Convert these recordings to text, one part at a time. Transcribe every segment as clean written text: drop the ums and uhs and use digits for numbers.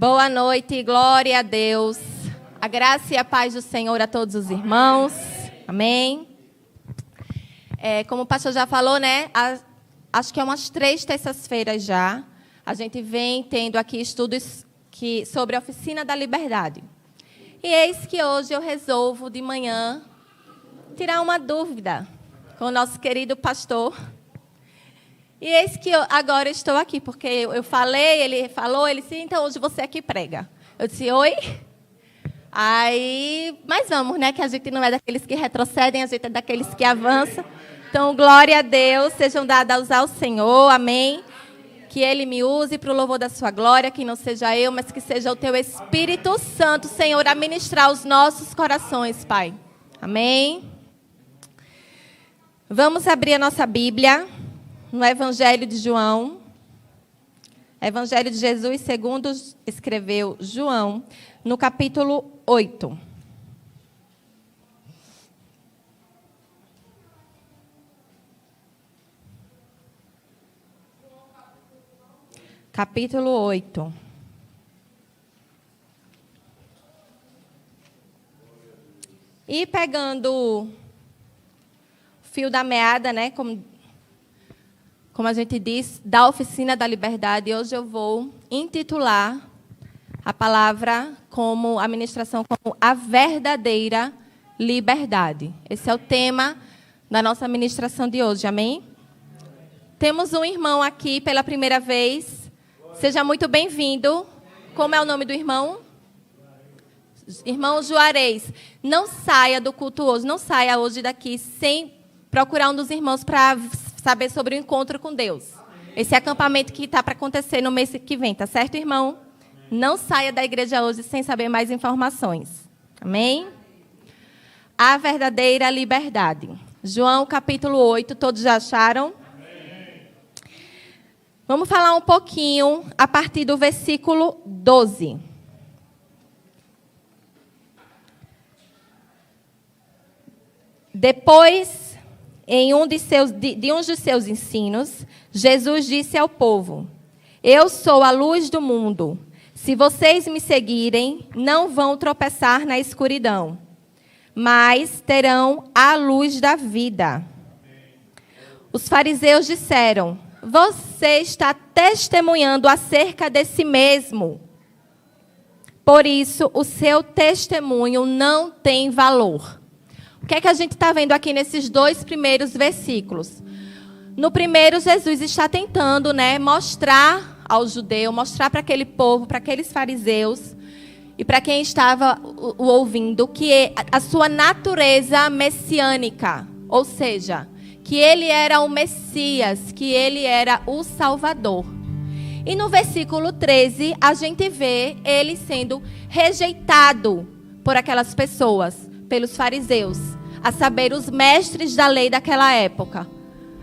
Boa noite, glória a Deus. A graça e a paz do Senhor a todos os irmãos. Amém. Como o pastor já falou, né? Acho que é umas 3 terças-feiras já. A gente vem tendo aqui estudos sobre a Oficina da Liberdade. E eis que hoje eu resolvo, de manhã, tirar uma dúvida com o nosso querido pastor. E eis que agora estou aqui, porque eu falei, ele falou, ele disse, então hoje você aqui prega. Eu disse, oi? Mas vamos, né? Que a gente não é daqueles que retrocedem, a gente é daqueles que avançam. Então, glória a Deus, sejam dadas ao Senhor, amém? Que Ele me use para o louvor da sua glória, que não seja eu, mas que seja o Teu Espírito Santo, Senhor, a ministrar os nossos corações, Pai. Amém? Vamos abrir a nossa Bíblia no Evangelho de João. Evangelho de Jesus, segundo escreveu João, no capítulo 8. Capítulo 8. E pegando o fio da meada, né, como a gente diz, da Oficina da Liberdade, hoje eu vou intitular a palavra como a ministração como a verdadeira liberdade. Esse é o tema da nossa ministração de hoje, amém? Temos um irmão aqui pela primeira vez. Seja muito bem-vindo. Como é o nome do irmão? Irmão Juarez. Não saia do culto hoje, não saia hoje daqui sem procurar um dos irmãos para saber sobre o encontro com Deus. Esse acampamento que está para acontecer no mês que vem, tá certo, irmão? Não saia da igreja hoje sem saber mais informações. Amém? A verdadeira liberdade. João, capítulo 8, todos já acharam? Vamos falar um pouquinho a partir do versículo 12. Depois, em um de seus ensinos, Jesus disse ao povo: Eu sou a luz do mundo. Se vocês me seguirem, não vão tropeçar na escuridão, mas terão a luz da vida. Os fariseus disseram: Você está testemunhando acerca de si mesmo. Por isso, o seu testemunho não tem valor. O que é que a gente está vendo aqui nesses 2 primeiros versículos? No primeiro, Jesus está tentando, né, mostrar ao judeu, mostrar para aquele povo, para aqueles fariseus e para quem estava o ouvindo, que a sua natureza messiânica, ou seja, que ele era o Messias, que ele era o Salvador. E no versículo 13, a gente vê ele sendo rejeitado por aquelas pessoas, pelos fariseus, a saber, os mestres da lei daquela época.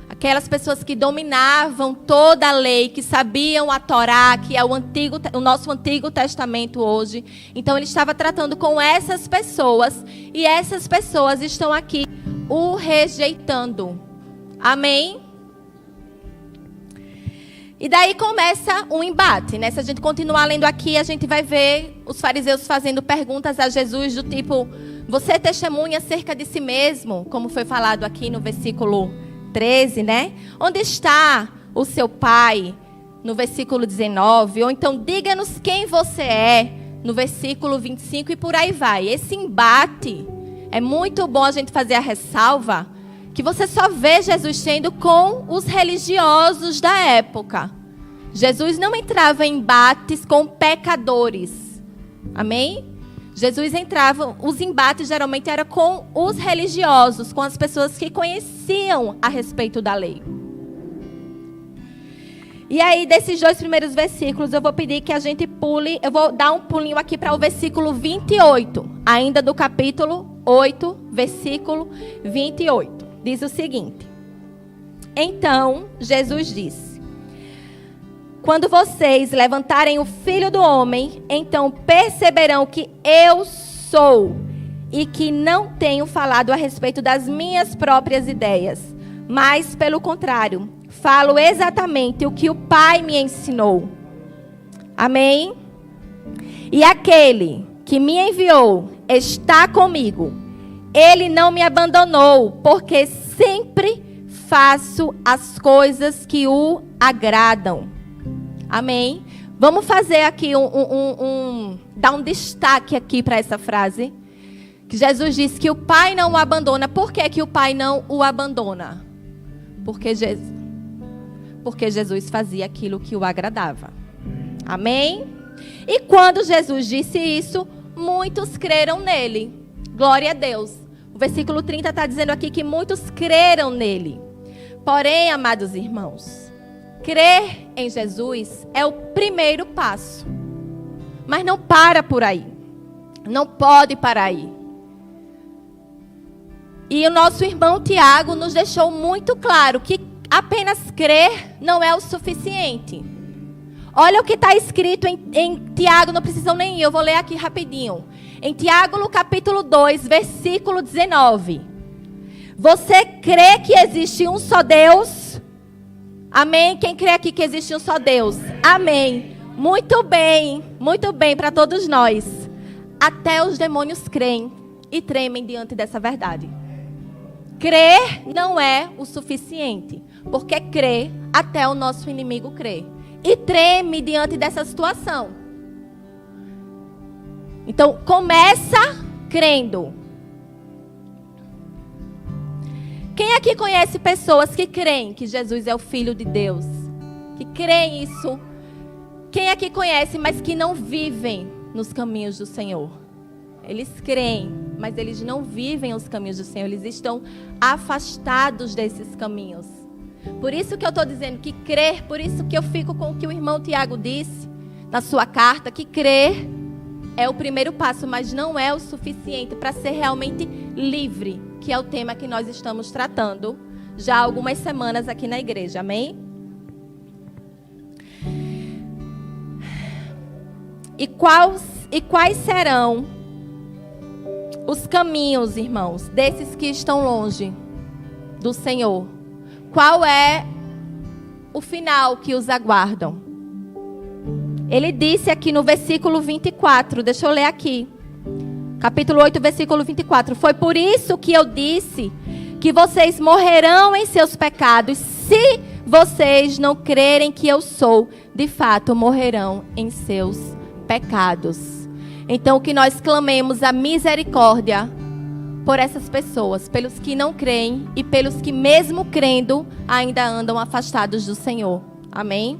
Aquelas pessoas que dominavam toda a lei, que sabiam a Torá, que é o nosso Antigo Testamento hoje. Então, ele estava tratando com essas pessoas, e essas pessoas estão aqui o rejeitando. Amém? E daí começa um embate, né? Se a gente continuar lendo aqui, a gente vai ver os fariseus fazendo perguntas a Jesus do tipo: Você testemunha acerca de si mesmo? Como foi falado aqui no versículo 13, né? Onde está o seu pai? No versículo 19. Ou então, diga-nos quem você é? No versículo 25 e por aí vai. Esse embate, é muito bom a gente fazer a ressalva que você só vê Jesus tendo com os religiosos da época. Jesus não entrava em embates com pecadores. Amém? Jesus entrava, os embates geralmente eram com os religiosos, com as pessoas que conheciam a respeito da lei. E aí, desses 2 primeiros versículos, eu vou pedir que a gente pule, eu vou dar um pulinho aqui para o versículo 28, ainda do capítulo 8, versículo 28. Diz o seguinte: Então, Jesus disse: Quando vocês levantarem o Filho do Homem, então perceberão que eu sou e que não tenho falado a respeito das minhas próprias ideias, mas, pelo contrário, falo exatamente o que o Pai me ensinou. Amém? E aquele que me enviou está comigo. Ele não me abandonou, porque sempre faço as coisas que o agradam. Amém? Vamos fazer aqui dar um destaque aqui para essa frase. Que Jesus disse que o Pai não o abandona. Por que que o Pai não o abandona? Porque Jesus fazia aquilo que o agradava. Amém? E quando Jesus disse isso, muitos creram nele. Glória a Deus. O versículo 30 está dizendo aqui que muitos creram nele. Porém, amados irmãos, crer em Jesus é o primeiro passo. Mas não para por aí. Não pode parar aí. E o nosso irmão Tiago nos deixou muito claro que apenas crer não é o suficiente. Olha o que está escrito em Tiago, não precisam nem ir, eu vou ler aqui rapidinho. Em Tiago, no capítulo 2, versículo 19. Você crê que existe um só Deus? Amém? Quem crê aqui que existe um só Deus? Amém. Muito bem para todos nós. Até os demônios creem e tremem diante dessa verdade. Crer não é o suficiente, porque crer até o nosso inimigo crê. E treme diante dessa situação. Então, começa crendo. Quem aqui conhece pessoas que creem que Jesus é o Filho de Deus? Que creem isso? Quem aqui conhece, mas que não vivem nos caminhos do Senhor? Eles creem, mas eles não vivem os caminhos do Senhor. Eles estão afastados desses caminhos. Por isso que eu estou dizendo que crer, por isso que eu fico com o que o irmão Tiago disse na sua carta, que crer é o primeiro passo, mas não é o suficiente para ser realmente livre, que é o tema que nós estamos tratando já há algumas semanas aqui na igreja, amém? E quais serão os caminhos, irmãos, desses que estão longe do Senhor? Qual é o final que os aguardam? Ele disse aqui no versículo 24, deixa eu ler aqui. Capítulo 8, versículo 24. Foi por isso que eu disse que vocês morrerão em seus pecados. Se vocês não crerem que eu sou, de fato morrerão em seus pecados. Então que nós clamemos a misericórdia por essas pessoas, pelos que não creem e pelos que mesmo crendo ainda andam afastados do Senhor. Amém?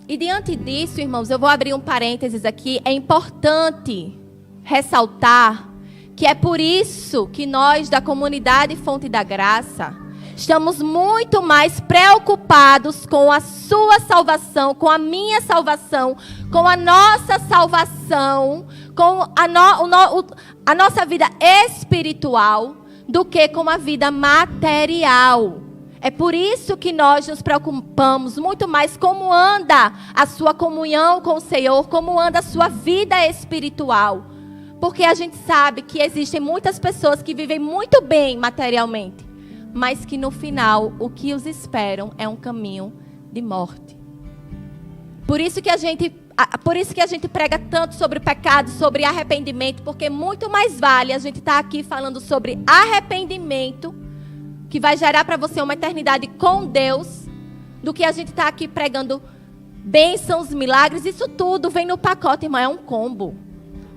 E diante disso, irmãos, eu vou abrir um parênteses aqui. É importante ressaltar que é por isso que nós da comunidade Fonte da Graça estamos muito mais preocupados com a sua salvação, com a minha salvação, com a nossa salvação, com a nossa vida espiritual, do que com a vida material. É por isso que nós nos preocupamos muito mais como anda a sua comunhão com o Senhor, como anda a sua vida espiritual. Porque a gente sabe que existem muitas pessoas que vivem muito bem materialmente, mas que no final o que os esperam é um caminho de morte. Por isso que a gente prega tanto sobre pecado, sobre arrependimento, porque muito mais vale a gente estar aqui falando sobre arrependimento, que vai gerar para você uma eternidade com Deus, do que a gente estar aqui pregando bênçãos, milagres. Isso tudo vem no pacote, irmão, é um combo.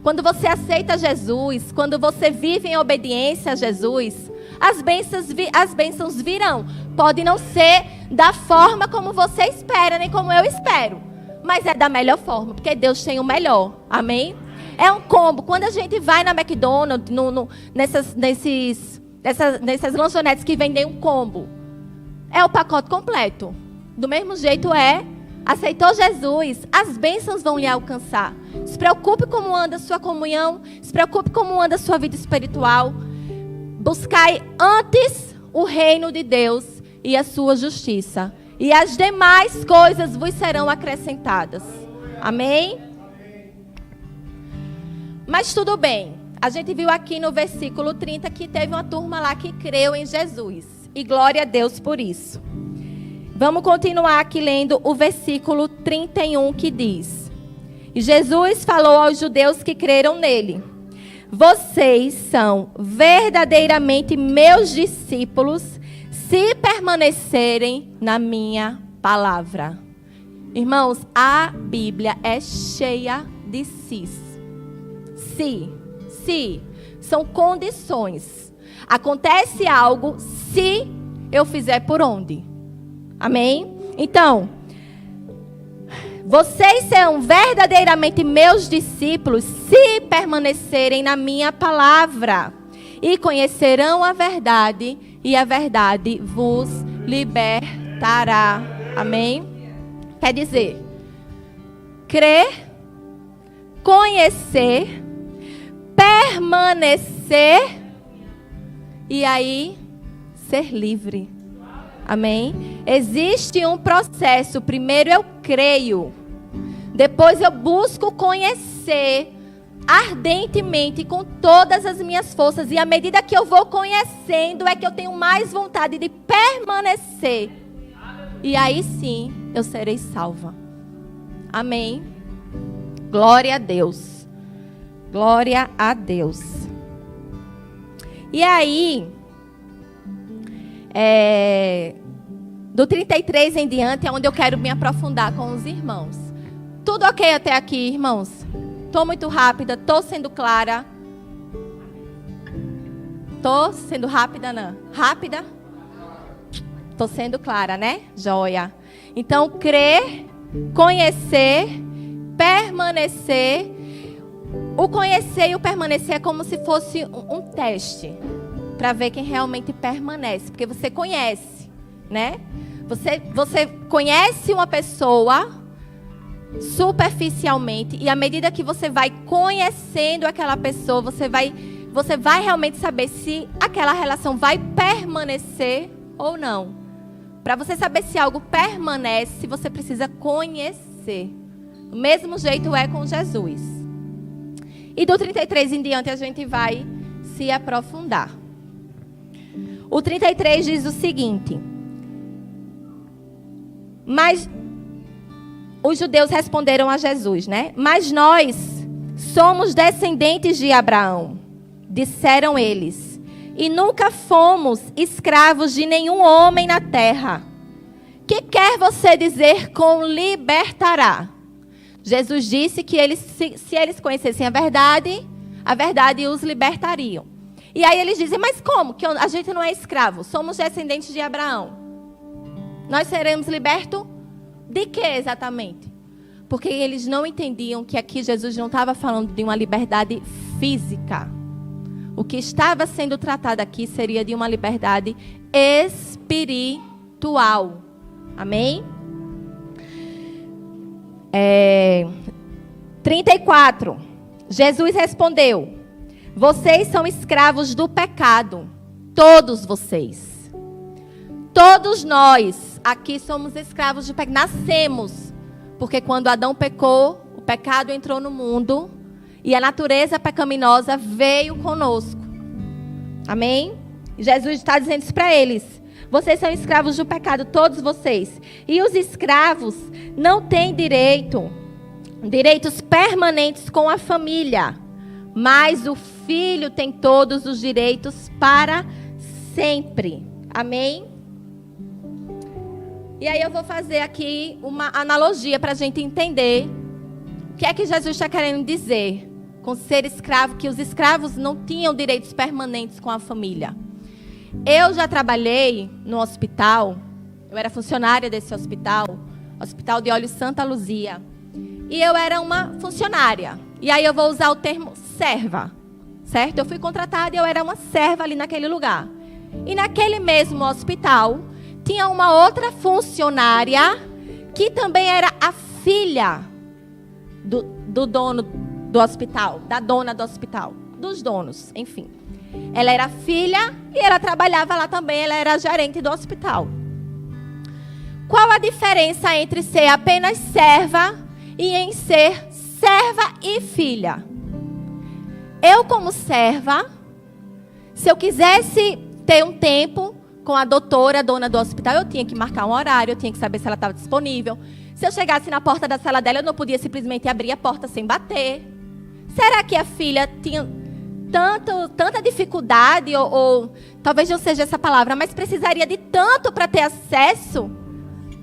Quando você aceita Jesus, quando você vive em obediência a Jesus, as bênçãos virão. Pode não ser da forma como você espera, nem como eu espero, mas é da melhor forma, porque Deus tem o melhor. Amém? É um combo. Quando a gente vai na McDonald's, nessas lanchonetes que vendem um combo, é o pacote completo. Do mesmo jeito aceitou Jesus, as bênçãos vão lhe alcançar. Se preocupe como anda a sua comunhão, se preocupe como anda a sua vida espiritual. Buscai antes o reino de Deus e a sua justiça, e as demais coisas vos serão acrescentadas. Amém? Mas tudo bem. A gente viu aqui no versículo 30 que teve uma turma lá que creu em Jesus. E glória a Deus por isso. Vamos continuar aqui lendo o versículo 31 que diz: E Jesus falou aos judeus que creram nele: Vocês são verdadeiramente meus discípulos se permanecerem na minha palavra. Irmãos, a Bíblia é cheia de sis. Se. São condições. Acontece algo se eu fizer por onde. Amém? Então, vocês são verdadeiramente meus discípulos se permanecerem na minha palavra. E conhecerão a verdade, e a verdade vos libertará. Amém? Quer dizer, crer, conhecer, permanecer e aí ser livre. Amém? Existe um processo. Primeiro eu creio. Depois eu busco conhecer ardentemente com todas as minhas forças. E à medida que eu vou conhecendo é que eu tenho mais vontade de permanecer. E aí sim eu serei salva. Amém? Glória a Deus. Glória a Deus. E aí, do 33 em diante é onde eu quero me aprofundar com os irmãos. Tudo ok até aqui, irmãos? Estou muito rápida, estou sendo clara. Estou sendo rápida, não? Rápida? Estou sendo clara, né? Joia. Então, crer, conhecer, permanecer. O conhecer e o permanecer é como se fosse um teste para ver quem realmente permanece, porque você conhece, né? Você conhece uma pessoa superficialmente e à medida que você vai conhecendo aquela pessoa, você vai realmente saber se aquela relação vai permanecer ou não. Para você saber se algo permanece, você precisa conhecer. Do mesmo jeito é com Jesus. E do 33 em diante a gente vai se aprofundar. O 33 diz o seguinte: Mas os judeus responderam a Jesus, né? Mas nós somos descendentes de Abraão, disseram eles, e nunca fomos escravos de nenhum homem na terra. Que quer você dizer com libertará? Jesus disse que se eles conhecessem a verdade os libertariam. E aí eles dizem, mas como? Que a gente não é escravo, somos descendentes de Abraão. Nós seremos libertos de quê exatamente? Porque eles não entendiam que aqui Jesus não estava falando de uma liberdade física. O que estava sendo tratado aqui seria de uma liberdade espiritual. Amém? 34. Jesus respondeu: Vocês são escravos do pecado. Todos vocês. Todos nós aqui somos escravos do pecado. Nascemos. Porque quando Adão pecou, o pecado entrou no mundo. E a natureza pecaminosa veio conosco. Amém? Jesus está dizendo isso para eles. Vocês são escravos do pecado, todos vocês. E os escravos não têm direitos permanentes com a família. Mas o filho tem todos os direitos para sempre. Amém? E aí eu vou fazer aqui uma analogia para a gente entender o que é que Jesus está querendo dizer com ser escravo, que os escravos não tinham direitos permanentes com a família. Eu já trabalhei no hospital, eu era funcionária desse hospital, Hospital de Olhos Santa Luzia. E eu era uma funcionária. E aí eu vou usar o termo serva, certo? Eu fui contratada e eu era uma serva ali naquele lugar. E naquele mesmo hospital, tinha uma outra funcionária que também era a filha do dono do hospital, da dona do hospital, dos donos, enfim. Ela era filha e ela trabalhava lá também, ela era gerente do hospital. Qual a diferença entre ser apenas serva e em ser serva e filha? Eu, como serva, se eu quisesse ter um tempo com a doutora, a dona do hospital, eu tinha que marcar um horário, eu tinha que saber se ela estava disponível. Se eu chegasse na porta da sala dela, eu não podia simplesmente abrir a porta sem bater. Será que a filha tinha tanta dificuldade, ou talvez não seja essa palavra, mas precisaria de tanto para ter acesso,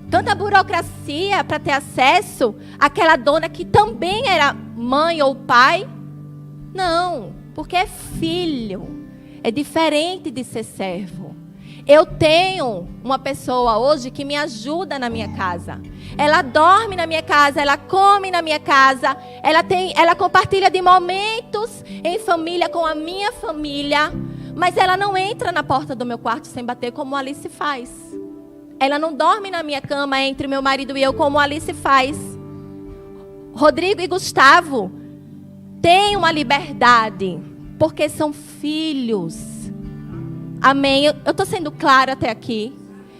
tanta burocracia para ter acesso àquela dona que também era mãe ou pai? Não, porque é filho. É diferente de ser servo. Eu tenho uma pessoa hoje que me ajuda na minha casa. Ela dorme na minha casa, ela come na minha casa, ela compartilha de momentos em família com a minha família, mas ela não entra na porta do meu quarto sem bater como a Alice faz. Ela não dorme na minha cama entre meu marido e eu como a Alice faz. Rodrigo e Gustavo têm uma liberdade, porque são filhos. Amém? Eu estou sendo clara até aqui.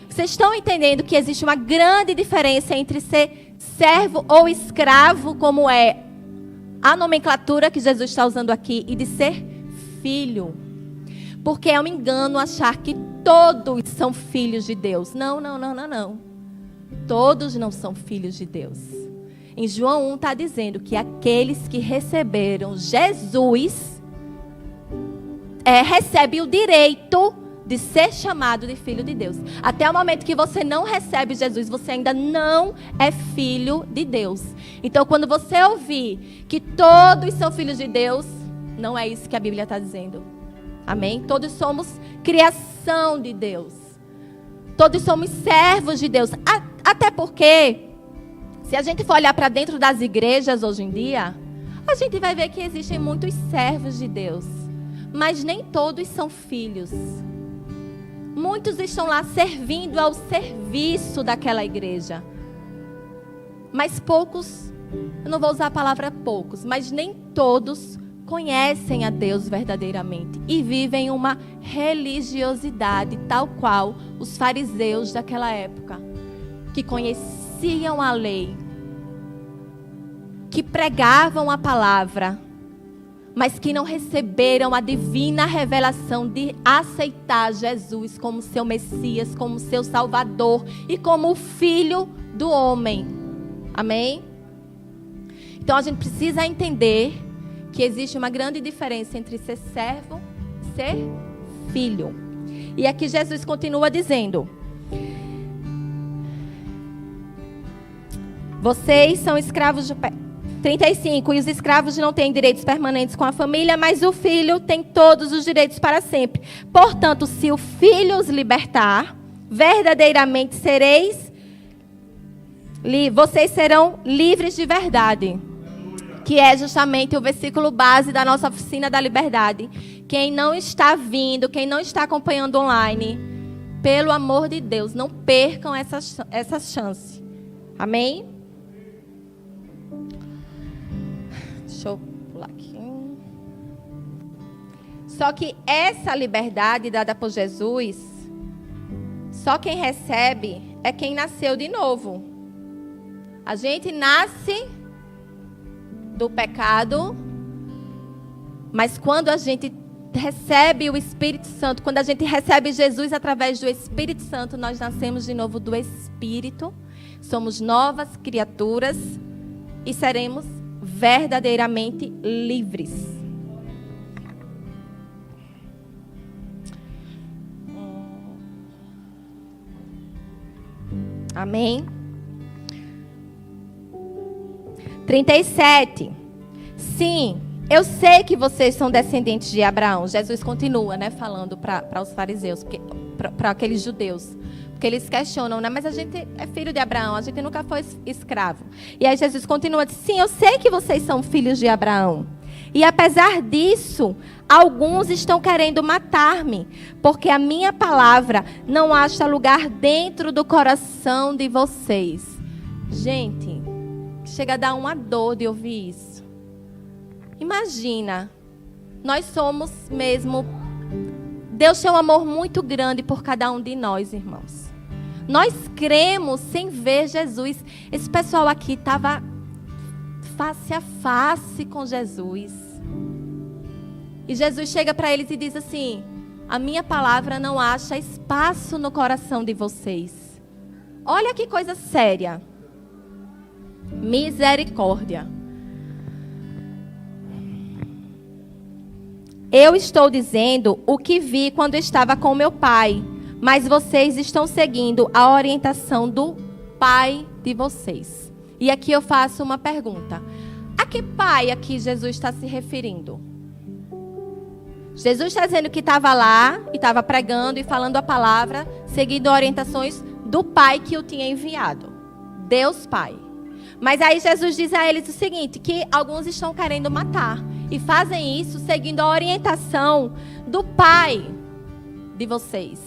Vocês estão entendendo que existe uma grande diferença entre ser servo ou escravo, como é a nomenclatura que Jesus está usando aqui, e de ser filho. Porque é um engano achar que todos são filhos de Deus. Não. Todos não são filhos de Deus. Em João 1 está dizendo que aqueles que receberam Jesus recebe o direito de ser chamado de filho de Deus. Até o momento que você não recebe Jesus, você ainda não é filho de Deus. Então, quando você ouvir que todos são filhos de Deus, não é isso que a Bíblia está dizendo. Amém? Todos somos criação de Deus. Todos somos servos de Deus. Até porque, se a gente for olhar para dentro das igrejas hoje em dia, a gente vai ver que existem muitos servos de Deus. Mas nem todos são filhos. Muitos estão lá servindo ao serviço daquela igreja. Mas poucos, eu não vou usar a palavra poucos, mas nem todos conhecem a Deus verdadeiramente e vivem uma religiosidade tal qual os fariseus daquela época, que conheciam a lei, que pregavam a palavra, mas que não receberam a divina revelação de aceitar Jesus como seu Messias, como seu Salvador e como o Filho do homem. Amém? Então a gente precisa entender que existe uma grande diferença entre ser servo e ser filho. E aqui Jesus continua dizendo: vocês são escravos de 35, e os escravos não têm direitos permanentes com a família, mas o filho tem todos os direitos para sempre. Portanto, se o filho os libertar, verdadeiramente vocês serão livres de verdade. Que é justamente o versículo base da nossa oficina da liberdade. Quem não está vindo, quem não está acompanhando online, pelo amor de Deus, não percam essa chance. Amém? Deixa eu pular aqui. Só que essa liberdade dada por Jesus, só quem recebe é quem nasceu de novo. A gente nasce do pecado, mas quando a gente recebe o Espírito Santo, quando a gente recebe Jesus através do Espírito Santo, nós nascemos de novo do Espírito, somos novas criaturas e seremos verdadeiramente livres. Amém? 37. Sim, eu sei que vocês são descendentes de Abraão. Jesus continua, falando para os fariseus, para aqueles judeus. Porque eles questionam, mas a gente é filho de Abraão, a gente nunca foi escravo. E aí Jesus continua, sim, eu sei que vocês são filhos de Abraão. E apesar disso, alguns estão querendo matar-me, porque a minha palavra não acha lugar dentro do coração de vocês. Gente, chega a dar uma dor de ouvir isso. Imagina, nós somos mesmo... Deus tem um amor muito grande por cada um de nós, irmãos. Nós cremos sem ver Jesus. Esse pessoal aqui estava face a face com Jesus. E Jesus chega para eles e diz assim: a minha palavra não acha espaço no coração de vocês. Olha que coisa séria. Misericórdia. Eu estou dizendo o que vi quando estava com meu pai, mas vocês estão seguindo a orientação do pai de vocês. E aqui eu faço uma pergunta. A que pai aqui Jesus está se referindo? Jesus está dizendo que estava lá e estava pregando e falando a palavra, seguindo orientações do Pai que o tinha enviado. Deus Pai. Mas aí Jesus diz a eles o seguinte, que alguns estão querendo matar. E fazem isso seguindo a orientação do Pai de vocês.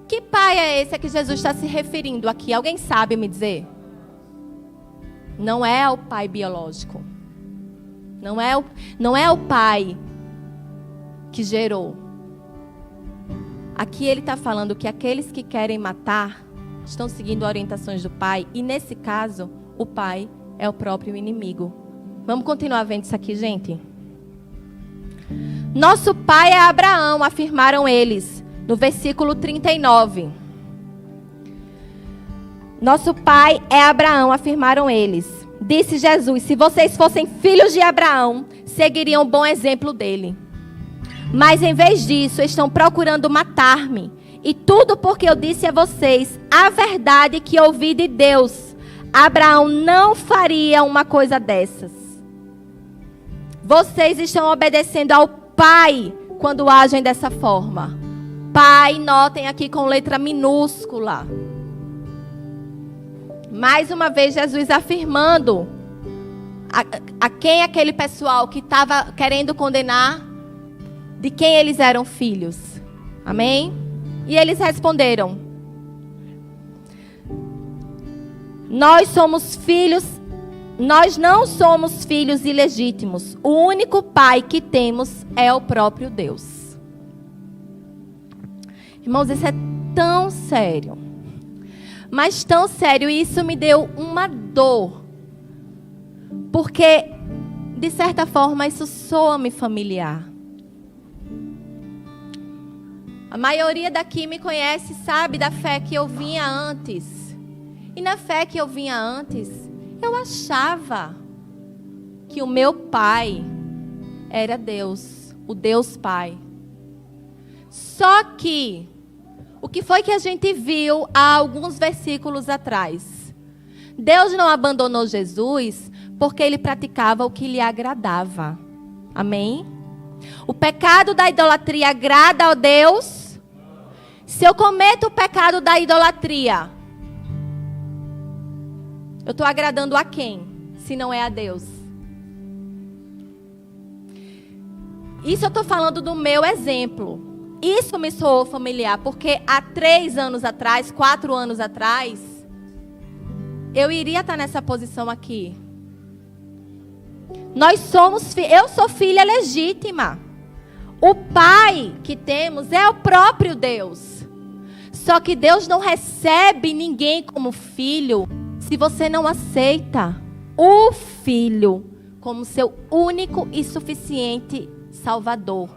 Que Pai é esse a que Jesus está se referindo aqui? Alguém sabe me dizer? Não é o Pai biológico. Não é o Pai que gerou. Aqui ele está falando que aqueles que querem matar estão seguindo orientações do Pai. E nesse caso, o Pai é o próprio inimigo. Vamos continuar vendo isso aqui, gente? Nosso pai é Abraão, afirmaram eles. No versículo 39. Nosso pai é Abraão, afirmaram eles. Disse Jesus, se vocês fossem filhos de Abraão, seguiriam o bom exemplo dele. Mas em vez disso, estão procurando matar-me. E tudo porque eu disse a vocês a verdade que ouvi de Deus. Abraão não faria uma coisa dessas. Vocês estão obedecendo ao Pai quando agem dessa forma. Pai, notem aqui com letra minúscula. Mais uma vez Jesus afirmando a quem aquele pessoal que estava querendo condenar, de quem eles eram filhos. Amém? E eles responderam: nós não somos filhos ilegítimos. O único pai que temos é o próprio Deus. Irmãos, isso é tão sério. Mas tão sério, e isso me deu uma dor. Porque, de certa forma, isso soa-me familiar. A maioria daqui me conhece, sabe da fé que eu vinha antes. E na fé que eu vinha antes, eu achava que o meu pai era Deus, o Deus Pai. Só que, o que foi que a gente viu há alguns versículos atrás? Deus não abandonou Jesus porque ele praticava o que lhe agradava. Amém? O pecado da idolatria agrada a Deus? Se eu cometo o pecado da idolatria, eu estou agradando a quem? Se não é a Deus. Isso eu estou falando do meu exemplo. Isso me soou familiar, porque há 3 anos atrás, 4 anos atrás, eu iria estar nessa posição aqui. Eu sou filha legítima. O pai que temos é o próprio Deus. Só que Deus não recebe ninguém como filho se você não aceita o Filho como seu único e suficiente Salvador.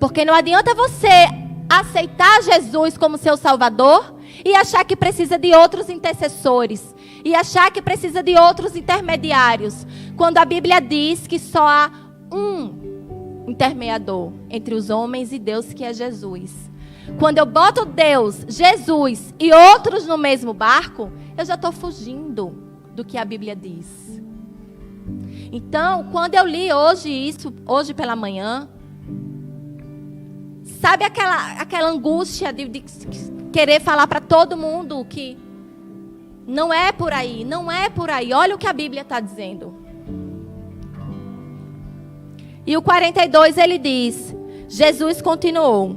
Porque não adianta você aceitar Jesus como seu Salvador e achar que precisa de outros intercessores. E achar que precisa de outros intermediários. Quando a Bíblia diz que só há um intermediador entre os homens e Deus, que é Jesus. Quando eu boto Deus, Jesus e outros no mesmo barco, eu já estou fugindo do que a Bíblia diz. Então, quando eu li hoje pela manhã, sabe aquela angústia de querer falar para todo mundo que não é por aí, não é por aí. Olha o que a Bíblia está dizendo. E o 42 ele diz, Jesus continuou: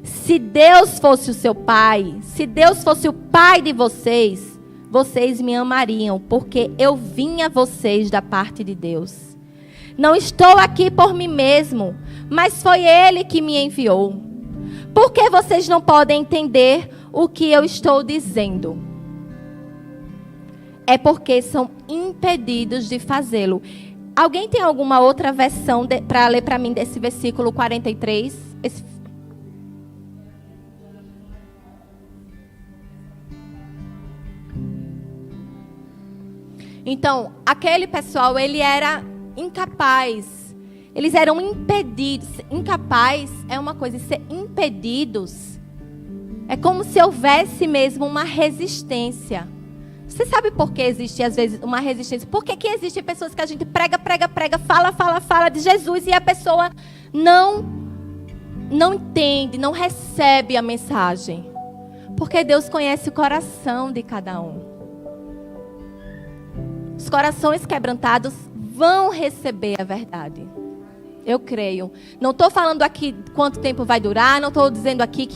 se Deus fosse o seu pai, se Deus fosse o pai de vocês, vocês me amariam, porque eu vim a vocês da parte de Deus. Não estou aqui por mim mesmo, mas foi Ele que me enviou. Por que vocês não podem entender o que eu estou dizendo? É porque são impedidos de fazê-lo. Alguém tem alguma outra versão para ler para mim desse versículo 43? Então, aquele pessoal, ele era incapaz. Eles eram impedidos. Incapaz é uma coisa, e ser impedidos é como se houvesse mesmo uma resistência. Você sabe por que existe, às vezes, uma resistência? Por que existem pessoas que a gente prega, fala de Jesus e a pessoa não entende, não recebe a mensagem? Porque Deus conhece o coração de cada um. Os corações quebrantados vão receber a verdade. Eu creio. Não estou falando aqui quanto tempo vai durar, não estou dizendo aqui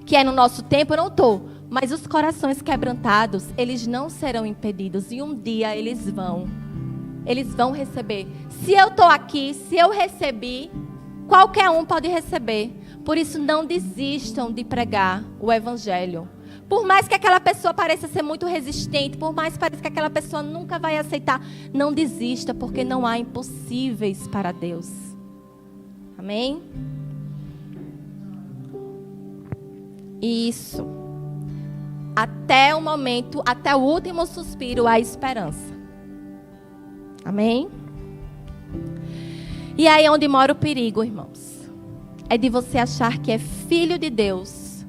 que é no nosso tempo, não estou. Mas os corações quebrantados, eles não serão impedidos. E um dia eles vão receber. Se eu estou aqui, se eu recebi, qualquer um pode receber. Por isso, não desistam de pregar o evangelho. Por mais que aquela pessoa pareça ser muito resistente, por mais que pareça que aquela pessoa nunca vai aceitar, não desista, porque não há impossíveis para Deus. Amém? Isso. Até o momento, até o último suspiro, há esperança. Amém? E aí é onde mora o perigo, irmãos. É de você achar que é filho de Deus,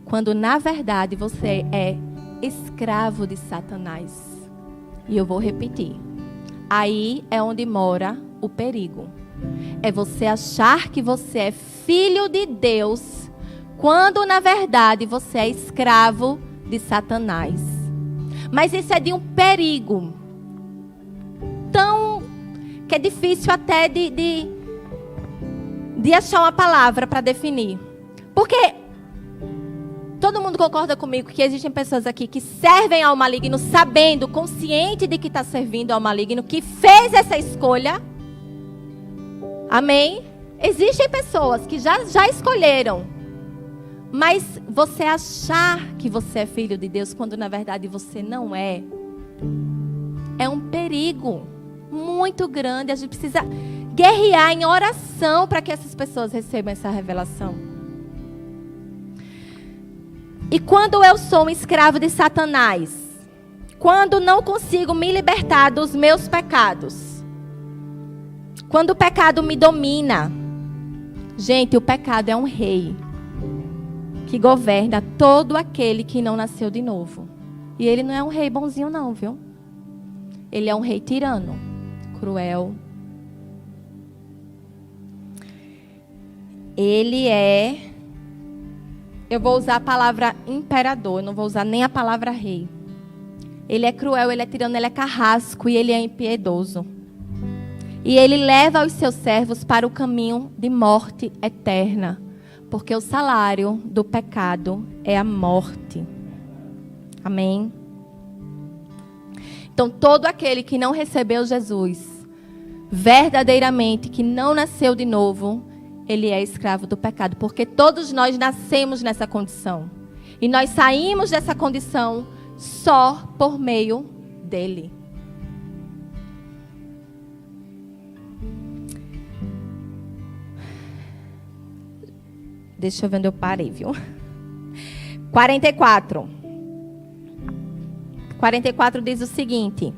quando na verdade você é escravo de Satanás. E eu vou repetir. Aí é onde mora o perigo. É você achar que você é filho de Deus, quando na verdade você é escravo de Satanás. Mas isso é de um perigo tão que é difícil até de achar uma palavra para definir. Porque todo mundo concorda comigo que existem pessoas aqui que servem ao maligno sabendo, consciente de que está servindo ao maligno, que fez essa escolha. Amém? Existem pessoas que já escolheram. Mas você achar que você é filho de Deus, quando na verdade você não é um perigo muito grande. A gente precisa guerrear em oração para que essas pessoas recebam essa revelação. E quando eu sou um escravo de Satanás, quando não consigo me libertar dos meus pecados, quando o pecado me domina, gente, o pecado é um rei que governa todo aquele que não nasceu de novo. E ele não é um rei bonzinho não, viu? Ele é um rei tirano, cruel. Ele é... Eu vou usar a palavra imperador, eu não vou usar nem a palavra rei. Ele é cruel, ele é tirano, ele é carrasco e ele é impiedoso. E ele leva os seus servos para o caminho de morte eterna. Porque o salário do pecado é a morte. Amém? Então, todo aquele que não recebeu Jesus, verdadeiramente, que não nasceu de novo, ele é escravo do pecado. Porque todos nós nascemos nessa condição. E nós saímos dessa condição só por meio dele. Deixa eu ver onde eu parei, viu? 44 diz o seguinte: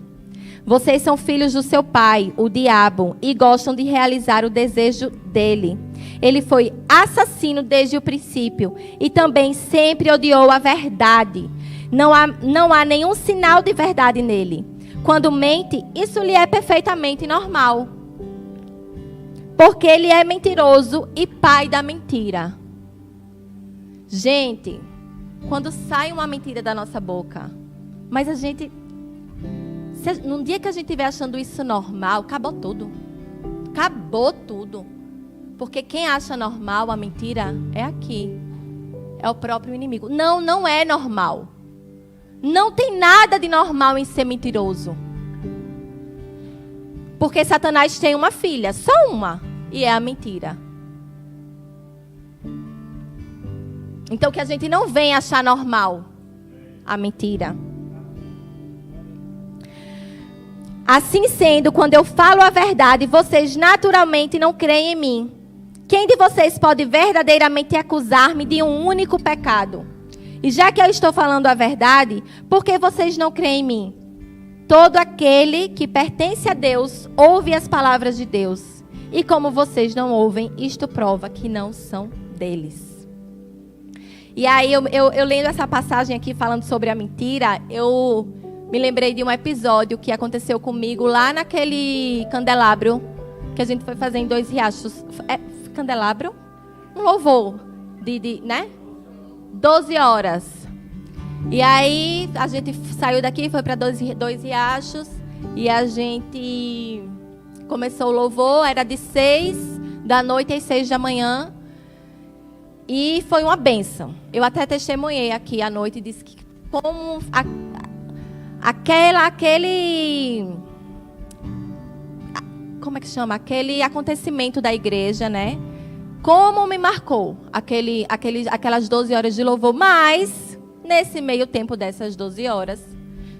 vocês são filhos do seu pai, o diabo, e gostam de realizar o desejo dele. Ele foi assassino desde o princípio e também sempre odiou a verdade. Não há nenhum sinal de verdade nele. Quando mente, isso lhe é perfeitamente normal. Porque ele é mentiroso e pai da mentira. Gente, quando sai uma mentira da nossa boca, mas a gente, num dia que a gente estiver achando isso normal, acabou tudo. Acabou tudo. Porque quem acha normal a mentira é aqui. É o próprio inimigo. Não é normal. Não tem nada de normal em ser mentiroso. Porque Satanás tem uma filha, só uma, e é a mentira. Então que a gente não venha achar normal a mentira. Assim sendo, quando eu falo a verdade, vocês naturalmente não creem em mim. Quem de vocês pode verdadeiramente acusar-me de um único pecado? E já que eu estou falando a verdade, por que vocês não creem em mim? Todo aquele que pertence a Deus ouve as palavras de Deus. E como vocês não ouvem, isto prova que não são deles. E aí, eu lendo essa passagem aqui, falando sobre a mentira, eu me lembrei de um episódio que aconteceu comigo lá naquele candelabro que a gente foi fazer em Dois Riachos. É candelabro? Um louvor né? 12 horas. E aí, a gente saiu daqui, foi para Dois Riachos. E a gente começou o louvor, era de 6 da noite às 6 da manhã. E foi uma bênção. Eu até testemunhei aqui à noite e disse que como como é que chama? Aquele acontecimento da igreja, né? Como me marcou aquelas 12 horas de louvor. Mas, nesse meio tempo dessas 12 horas,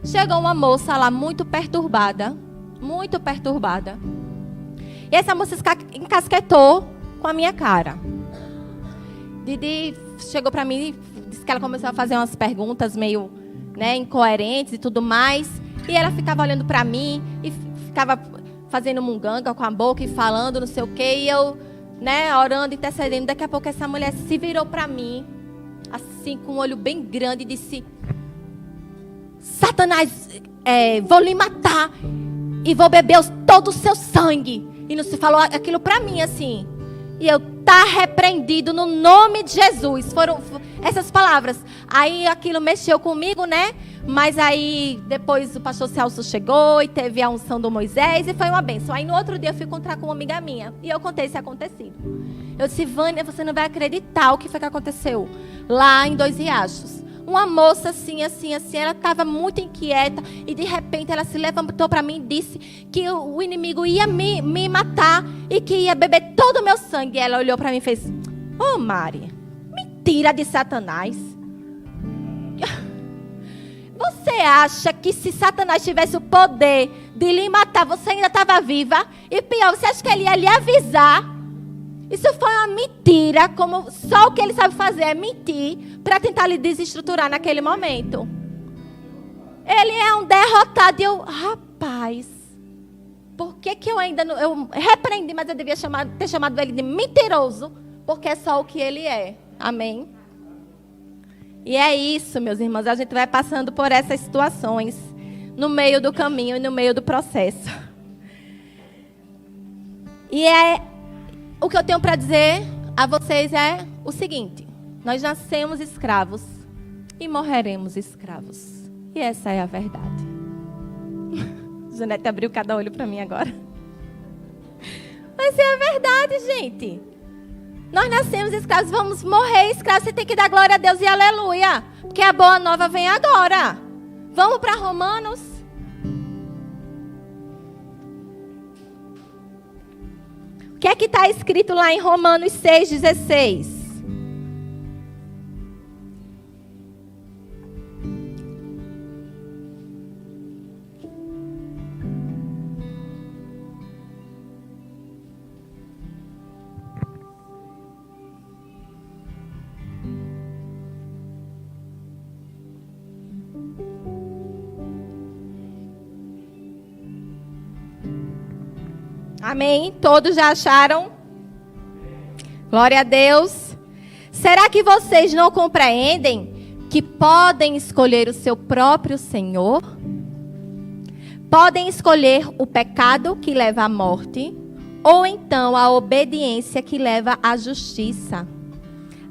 chegou uma moça lá muito perturbada. Muito perturbada. E essa moça encasquetou com a minha cara. Didi chegou para mim e disse que ela começou a fazer umas perguntas meio, né, incoerentes e tudo mais. E ela ficava olhando para mim e ficava fazendo munganga com a boca e falando não sei o quê. E eu, né, orando, intercedendo. Daqui a pouco essa mulher se virou para mim, assim, com um olho bem grande e disse: Satanás, vou lhe matar e vou beber todo o seu sangue. E não se falou aquilo para mim assim. E eu, tá repreendido no nome de Jesus. Foram essas palavras. Aí aquilo mexeu comigo, né? Mas aí depois o pastor Celso chegou e teve a unção do Moisés e foi uma bênção. Aí no outro dia eu fui encontrar com uma amiga minha e eu contei esse acontecido. Eu disse: Vânia, você não vai acreditar o que foi que aconteceu lá em Dois Riachos. Uma moça assim, ela estava muito inquieta e de repente ela se levantou para mim e disse que o inimigo ia me matar e que ia beber todo o meu sangue. E ela olhou para mim e fez: Ô Mari, mentira de Satanás. Você acha que se Satanás tivesse o poder de lhe matar, você ainda estava viva? E pior, você acha que ele ia lhe avisar? Isso foi uma mentira, como só o que ele sabe fazer é mentir para tentar lhe desestruturar naquele momento. Ele é um derrotado. E eu, rapaz, por que eu ainda não... Eu repreendi, mas eu devia ter chamado ele de mentiroso, porque é só o que ele é. Amém? E é isso, meus irmãos. A gente vai passando por essas situações no meio do caminho e no meio do processo. E o que eu tenho para dizer a vocês é o seguinte: nós nascemos escravos e morreremos escravos. E essa é a verdade. Janete abriu cada olho para mim agora. Mas é a verdade, gente. Nós nascemos escravos, vamos morrer escravos. Você tem que dar glória a Deus e aleluia, porque a boa nova vem agora. Vamos para Romanos. O que é que está escrito lá em Romanos 6,16? Amém? Todos já acharam? Glória a Deus. Será que vocês não compreendem que podem escolher o seu próprio Senhor? Podem escolher o pecado que leva à morte, ou então a obediência que leva à justiça.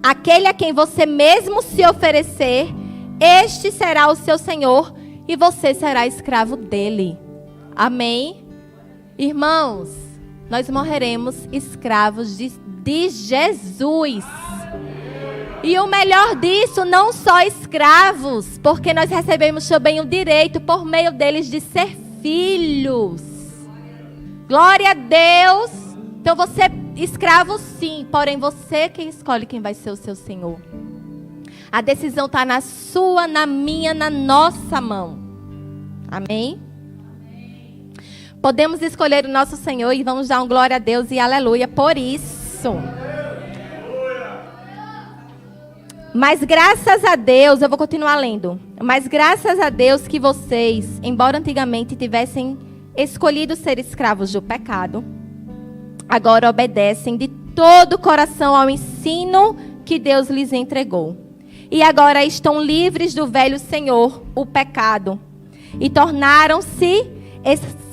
Aquele a quem você mesmo se oferecer, este será o seu Senhor e você será escravo dele. Amém? Irmãos, nós morreremos escravos de Jesus. E o melhor disso, não só escravos, porque nós recebemos também o direito por meio deles de ser filhos. Glória a Deus. Então você é escravo sim, porém você quem escolhe quem vai ser o seu Senhor. A decisão está na sua, na minha, na nossa mão. Amém? Podemos escolher o nosso Senhor e vamos dar um glória a Deus e aleluia por isso. Mas graças a Deus, eu vou continuar lendo. Mas graças a Deus que vocês, embora antigamente tivessem escolhido ser escravos do pecado, agora obedecem de todo o coração ao ensino que Deus lhes entregou. E agora estão livres do velho senhor, o pecado, e tornaram-se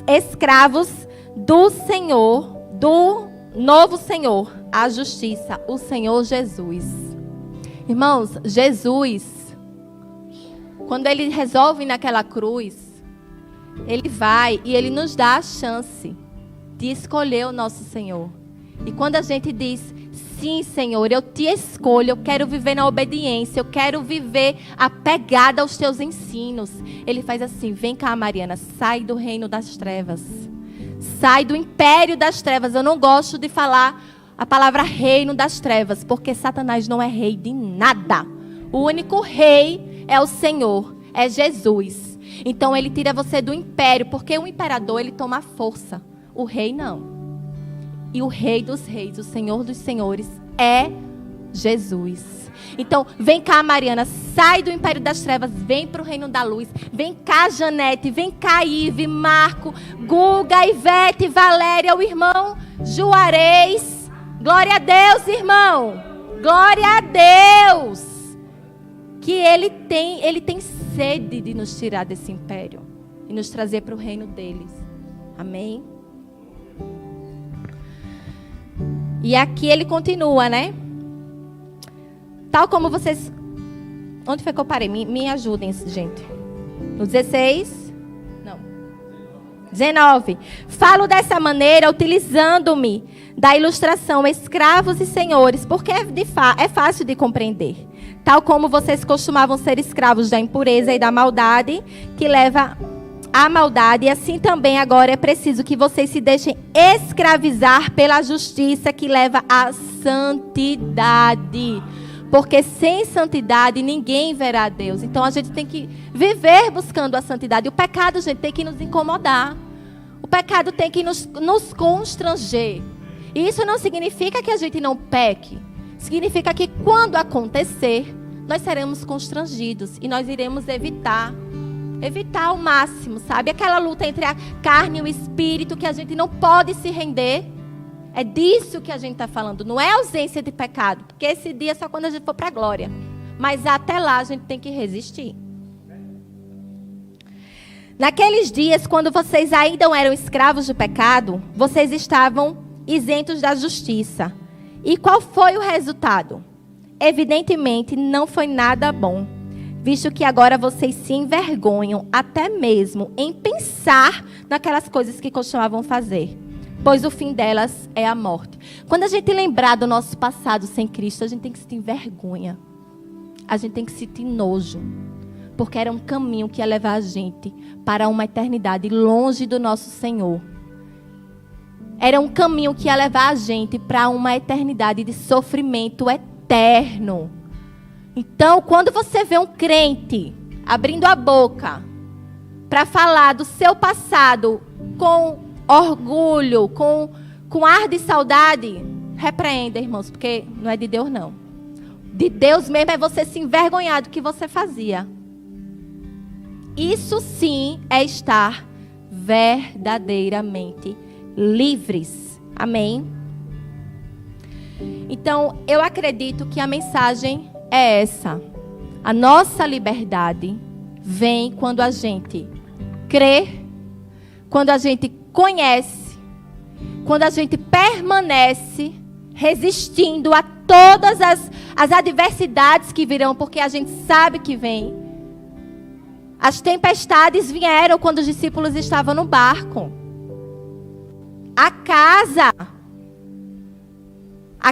escravos do Senhor, do novo Senhor, a justiça, o Senhor Jesus. Irmãos, Jesus, quando Ele resolve naquela cruz, Ele vai e Ele nos dá a chance de escolher o nosso Senhor. E quando a gente diz, sim, Senhor, eu te escolho, eu quero viver na obediência, eu quero viver apegada aos teus ensinos. Ele faz assim, vem cá, Mariana, sai do reino das trevas. Sai do império das trevas. Eu não gosto de falar a palavra reino das trevas, porque Satanás não é rei de nada. O único rei é o Senhor, é Jesus. Então ele tira você do império, porque o imperador ele toma força, o rei não. E o rei dos reis, o Senhor dos senhores é Jesus. Então vem cá, Mariana, sai do império das trevas, vem para o reino da luz. Vem cá, Janete, vem cá, Ive, Marco, Guga, Ivete, Valéria, o irmão Juarez. Glória a Deus, irmão. Glória a Deus. Que Ele tem sede de nos tirar desse império e nos trazer para o reino deles. Amém? E aqui ele continua, né? Tal como vocês... Onde foi que eu parei? Me ajudem, gente. No 16? Não. 19. Falo dessa maneira, utilizando-me da ilustração escravos e senhores, porque é fácil de compreender. Tal como vocês costumavam ser escravos da impureza e da maldade, que leva à maldade, e assim também agora é preciso que vocês se deixem escravizar pela justiça que leva à santidade. Porque sem santidade ninguém verá a Deus. Então a gente tem que viver buscando a santidade. O pecado, gente, tem que nos incomodar. O pecado tem que nos constranger. E isso não significa que a gente não peque. Significa que quando acontecer, nós seremos constrangidos. E nós iremos evitar ao máximo, sabe? Aquela luta entre a carne e o espírito que a gente não pode se render. É disso que a gente está falando. Não é ausência de pecado. Porque esse dia é só quando a gente for para a glória. Mas até lá a gente tem que resistir. Naqueles dias, quando vocês ainda eram escravos do pecado, vocês estavam isentos da justiça. E qual foi o resultado? Evidentemente, não foi nada bom, visto que agora vocês se envergonham até mesmo em pensar naquelas coisas que costumavam fazer, pois o fim delas é a morte. Quando a gente lembrar do nosso passado sem Cristo, a gente tem que sentir vergonha. A gente tem que sentir nojo, porque era um caminho que ia levar a gente para uma eternidade longe do nosso Senhor. Era um caminho que ia levar a gente para uma eternidade de sofrimento eterno. Então, quando você vê um crente abrindo a boca para falar do seu passado com orgulho, com ar de saudade, repreenda, irmãos, porque não é de Deus, não. De Deus mesmo é você se envergonhar do que você fazia. Isso sim é estar verdadeiramente livres. Amém? Então, eu acredito que a mensagem é essa. A nossa liberdade vem quando a gente crê, quando a gente conhece, quando a gente permanece resistindo a todas as adversidades que virão, porque a gente sabe que vem. As tempestades vieram quando os discípulos estavam no barco. A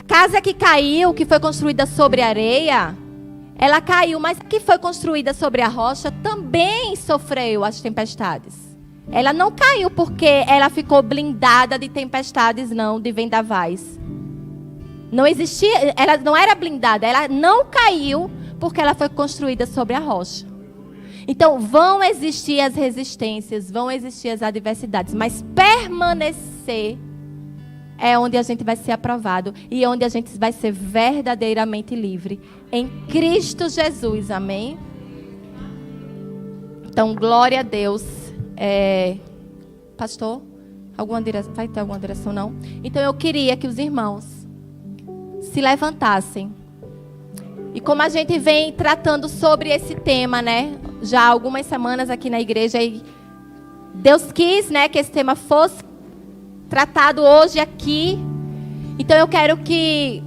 casa que caiu, que foi construída sobre areia, ela caiu, mas a que foi construída sobre a rocha também sofreu as tempestades. Ela não caiu porque ela ficou blindada de tempestades, não, de vendavais. Não existia, ela não era blindada, ela não caiu porque ela foi construída sobre a rocha. Então, vão existir as resistências, vão existir as adversidades, mas permanecer é onde a gente vai ser aprovado e onde a gente vai ser verdadeiramente livre. Em Cristo Jesus, amém? Então, glória a Deus. Pastor, vai ter alguma direção, não? Então, eu queria que os irmãos se levantassem. E como a gente vem tratando sobre esse tema, né? Já há algumas semanas aqui na igreja, e Deus quis, né, que esse tema fosse tratado hoje aqui. Então eu quero que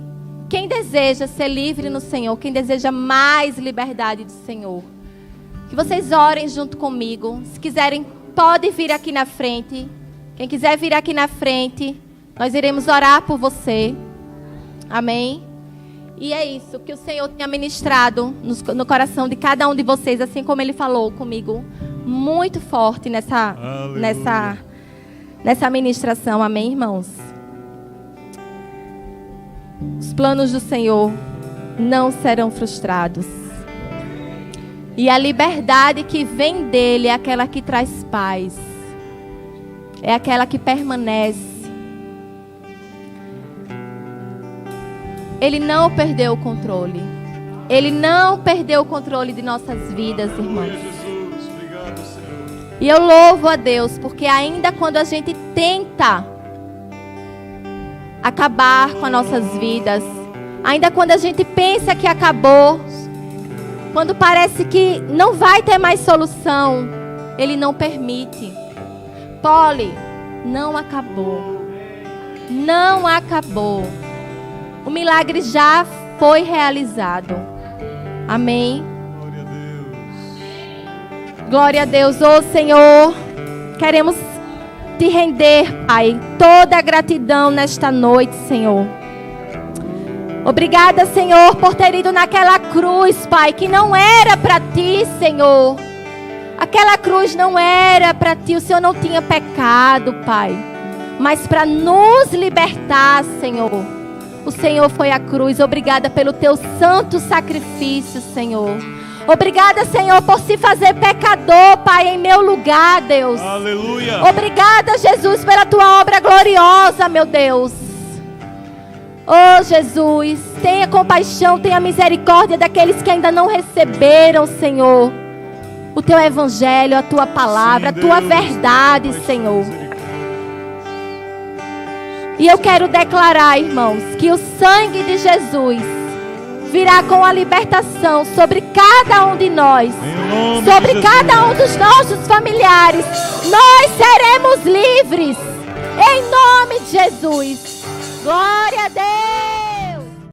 quem deseja ser livre no Senhor, quem deseja mais liberdade do Senhor, que vocês orem junto comigo. Se quiserem, pode vir aqui na frente. Quem quiser vir aqui na frente, nós iremos orar por você. Amém? E é isso que o Senhor tenha ministrado no coração de cada um de vocês, assim como Ele falou comigo, muito forte nessa ministração. Amém, irmãos? Os planos do Senhor não serão frustrados. E a liberdade que vem dele é aquela que traz paz. É aquela que permanece. Ele não perdeu o controle. Ele não perdeu o controle de nossas vidas, irmãos. E eu louvo a Deus, porque ainda quando a gente tenta acabar com as nossas vidas, ainda quando a gente pensa que acabou, quando parece que não vai ter mais solução, Ele não permite. Polly, não acabou. Não acabou. O milagre já foi realizado. Amém. Glória a Deus. Ô Senhor, queremos te render, Pai, toda a gratidão nesta noite, Senhor. Obrigada, Senhor, por ter ido naquela cruz, Pai, que não era para ti, Senhor. Aquela cruz não era para ti, o Senhor não tinha pecado, Pai. Mas para nos libertar, Senhor, o Senhor foi à cruz. Obrigada pelo teu santo sacrifício, Senhor. Obrigada, Senhor, por se fazer pecador, Pai, em meu lugar, Deus. Aleluia. Obrigada, Jesus, pela tua obra gloriosa, meu Deus. Oh, Jesus, tenha compaixão, tenha misericórdia daqueles que ainda não receberam, Senhor, o teu evangelho, a tua palavra, sim, a tua verdade, Senhor. E eu quero declarar, irmãos, que o sangue de Jesus virá com a libertação sobre cada um de nós, sobre cada um dos nossos familiares. Nós seremos livres, em nome de Jesus. Glória a Deus.